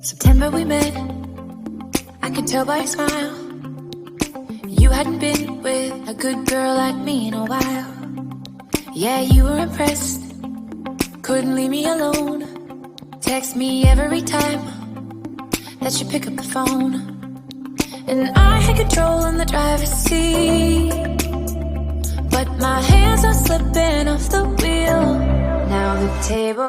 September we met, I could tell by your smile. You hadn't been with a good girl like me in a while. Yeah, you were impressed, couldn't leave me alone. Text me every time that you pick up the phone. And I had control in the driver's seat, but my hands are slipping off the wheel. Now the table